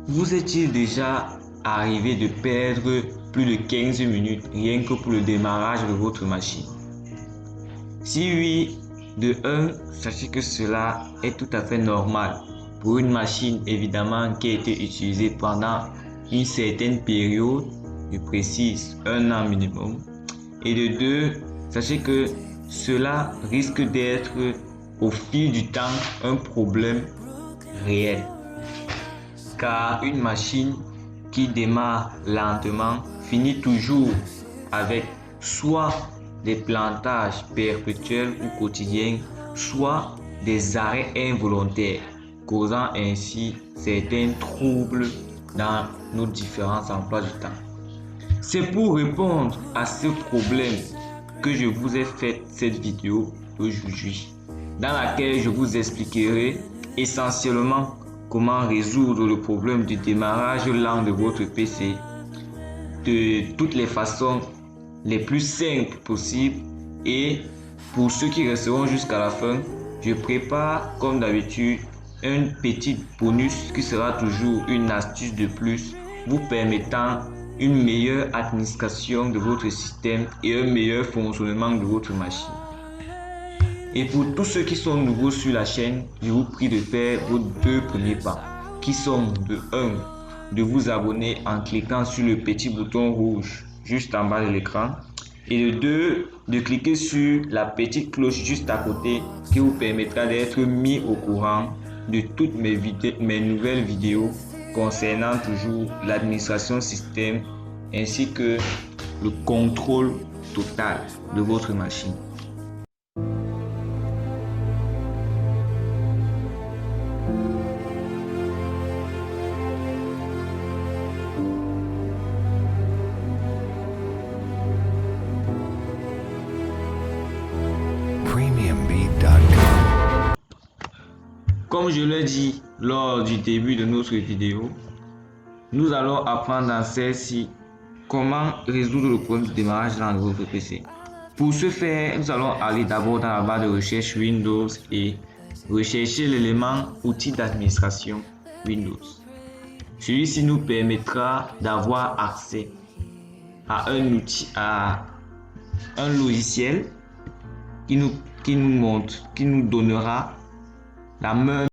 Vous est-il déjà arrivé de perdre plus de 15 minutes rien que pour le démarrage de votre machine? Si oui, de 1, sachez que cela est tout à fait normal pour une machine évidemment qui a été utilisée pendant une certaine période, je précise 1 an minimum. Et de 2, sachez que cela risque d'être au fil du temps un problème réel. Car une machine qui démarre lentement finit toujours avec soit des plantages perpétuels ou quotidiens, soit des arrêts involontaires, causant ainsi certains troubles dans nos différents emplois du temps. C'est pour répondre à ce problème que je vous ai fait cette vidéo aujourd'hui, dans laquelle je vous expliquerai essentiellement comment résoudre le problème du démarrage lent de votre PC de toutes les façons les plus simples possibles. Et pour ceux qui resteront jusqu'à la fin, je prépare comme d'habitude un petit bonus qui sera toujours une astuce de plus vous permettant une meilleure administration de votre système et un meilleur fonctionnement de votre machine. Et pour tous ceux qui sont nouveaux sur la chaîne, je vous prie de faire vos 2 premiers pas, qui sont de 1, de vous abonner en cliquant sur le petit bouton rouge juste en bas de l'écran, et de 2, de cliquer sur la petite cloche juste à côté qui vous permettra d'être mis au courant de toutes mes nouvelles vidéos concernant toujours l'administration système ainsi que le contrôle total de votre machine. Premiumbeat.com. Comme je l'ai dit lors du début de notre vidéo, nous allons apprendre dans celle-ci comment résoudre le problème du démarrage lent de votre PC. Pour ce faire, nous allons aller d'abord dans la barre de recherche Windows et rechercher l'élément outils d'administration Windows. Celui-ci nous permettra d'avoir accès à un outil, à un logiciel qui nous donnera la main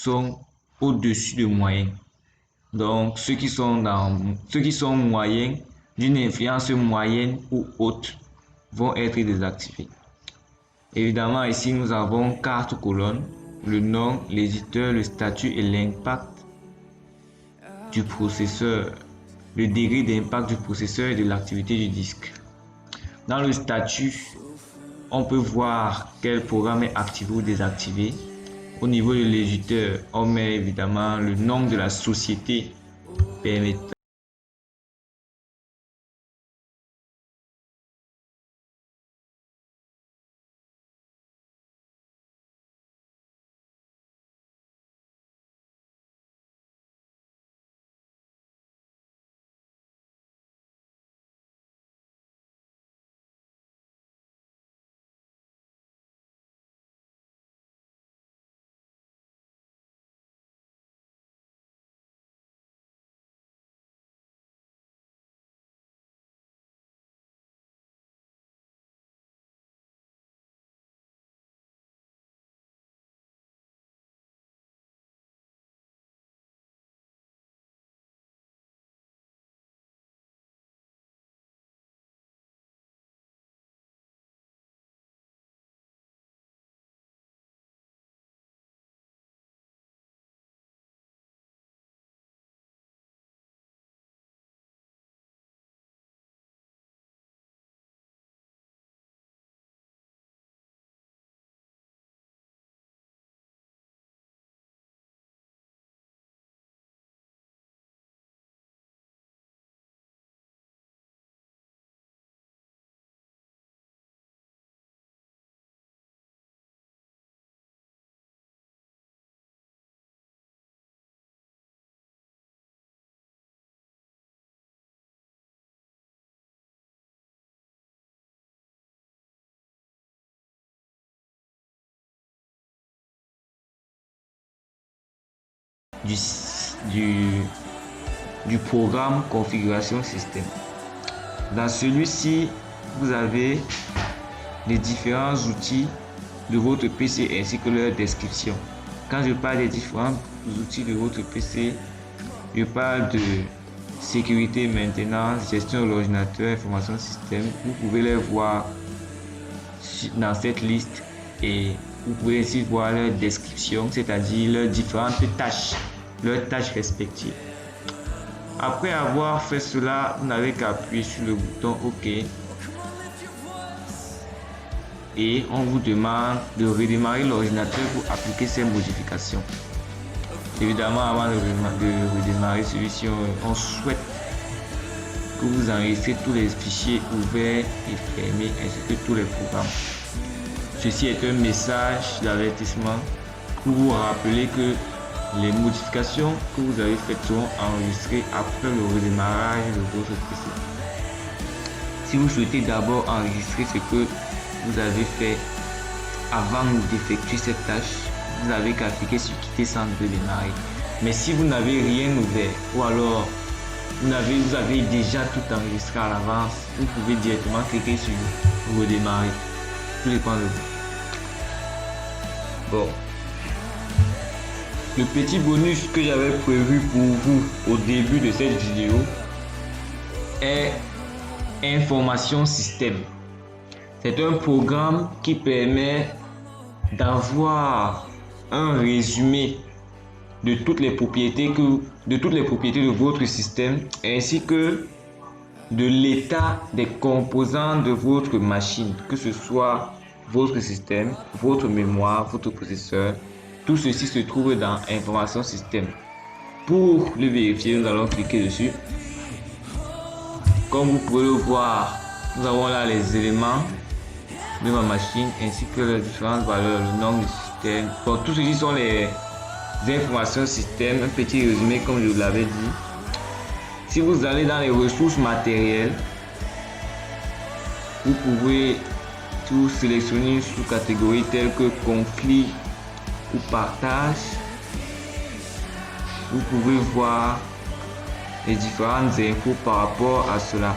sont au-dessus de moyenne. Donc, ceux qui sont moyens, d'une influence moyenne ou haute, vont être désactivés. Évidemment, ici, nous avons 4 colonnes, le nom, l'éditeur, le statut et l'impact du processeur, le degré d'impact du processeur et de l'activité du disque. Dans le statut, on peut voir quel programme est activé ou désactivé. Au niveau de l'éditeur, on met évidemment le nom de la société permettant du programme configuration système. Dans celui-ci, vous avez les différents outils de votre PC ainsi que leur description. Quand je parle des différents outils de votre PC, je parle de sécurité, maintenance, gestion de l'ordinateur, information système. Vous pouvez les voir dans cette liste et vous pouvez aussi voir leur description, c'est-à-dire leurs différentes tâches, leurs tâches respectives. Après avoir fait cela, vous n'avez qu'à appuyer sur le bouton OK et on vous demande de redémarrer l'ordinateur pour appliquer ces modifications. Évidemment, avant de redémarrer celui-ci, on souhaite que vous enregistrez tous les fichiers ouverts et fermés ainsi que tous les programmes. Ceci est un message d'avertissement pour vous rappeler que les modifications que vous avez faites seront enregistrées après le redémarrage de votre PC. Si vous souhaitez d'abord enregistrer ce que vous avez fait avant d'effectuer cette tâche, vous n'avez qu'à cliquer sur quitter sans redémarrer. Mais si vous n'avez rien ouvert ou alors vous avez déjà tout enregistré à l'avance, vous pouvez directement cliquer sur redémarrer. Tout dépend de vous. Bon. Le petit bonus que j'avais prévu pour vous au début de cette vidéo est Information Système. C'est un programme qui permet d'avoir un résumé de toutes les propriétés de votre système ainsi que de l'état des composants de votre machine, que ce soit votre système, votre mémoire, votre processeur. Tout ceci se trouve dans Information Système. Pour le vérifier, nous allons cliquer dessus. Comme vous pouvez le voir, nous avons là les éléments de ma machine ainsi que les différentes valeurs, le nom du système. Bon, tout ceci sont les informations système, un petit résumé comme je vous l'avais dit. Si vous allez dans les ressources matérielles, vous pouvez tout sélectionner sous catégories telles que conflit ou partage. Vous pouvez voir les différentes infos par rapport à cela.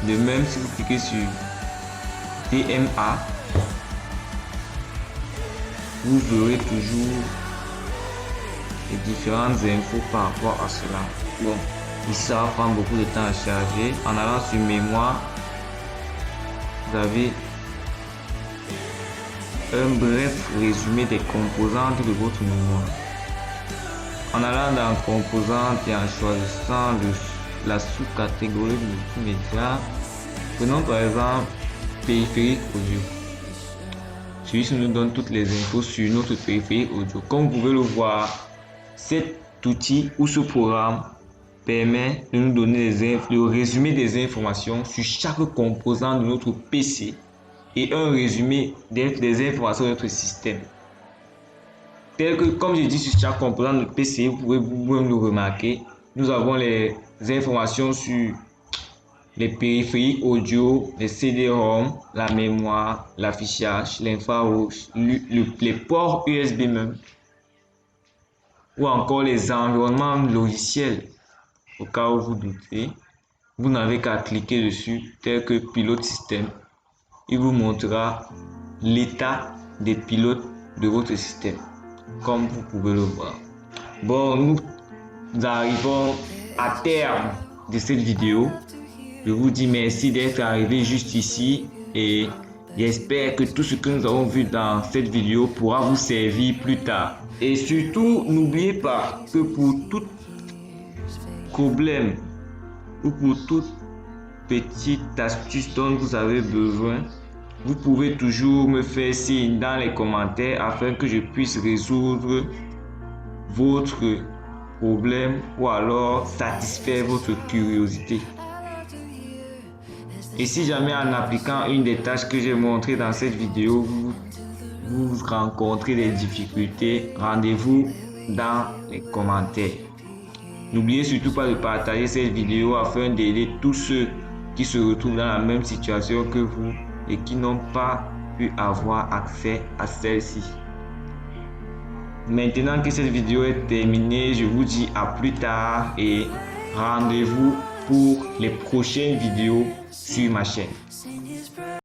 De même, si vous cliquez sur DMA, vous verrez toujours les différentes infos par rapport à cela. Bon, ici ça va prendre beaucoup de temps à charger. En allant sur mémoire, vous avez un bref résumé des composantes de votre mémoire. En allant dans composantes et en choisissant la sous-catégorie de multimédia, prenons par exemple périphérique audio. Celui-ci nous donne toutes les infos sur notre périphérique audio. Comme vous pouvez le voir, cet outil ou ce programme permet de nous donner le résumé des informations sur chaque composant de notre PC et un résumé des informations de notre système. Tel que, comme je dis, sur chaque composant de notre PC, vous pouvez vous-même le remarquer, nous avons les informations sur les périphériques audio, les CD-ROM, la mémoire, l'affichage, l'infrarouge, les ports USB même, ou encore les environnements logiciels. Au cas où vous doutez, vous n'avez qu'à cliquer dessus, tel que pilote système. Il vous montrera l'état des pilotes de votre système, comme vous pouvez le voir. Bon, nous arrivons à terme de cette vidéo. Je vous dis merci d'être arrivé juste ici et j'espère que tout ce que nous avons vu dans cette vidéo pourra vous servir plus tard. Et surtout, n'oubliez pas que pour tout problème ou pour toute petite astuce dont vous avez besoin, vous pouvez toujours me faire signe dans les commentaires afin que je puisse résoudre votre problème ou alors satisfaire votre curiosité. Et si jamais en appliquant une des tâches que j'ai montrées dans cette vidéo, vous rencontrez des difficultés, rendez-vous dans les commentaires. N'oubliez surtout pas de partager cette vidéo afin d'aider tous ceux qui se retrouvent dans la même situation que vous et qui n'ont pas pu avoir accès à celle-ci. Maintenant que cette vidéo est terminée, je vous dis à plus tard et rendez-vous pour les prochaines vidéos sur ma chaîne.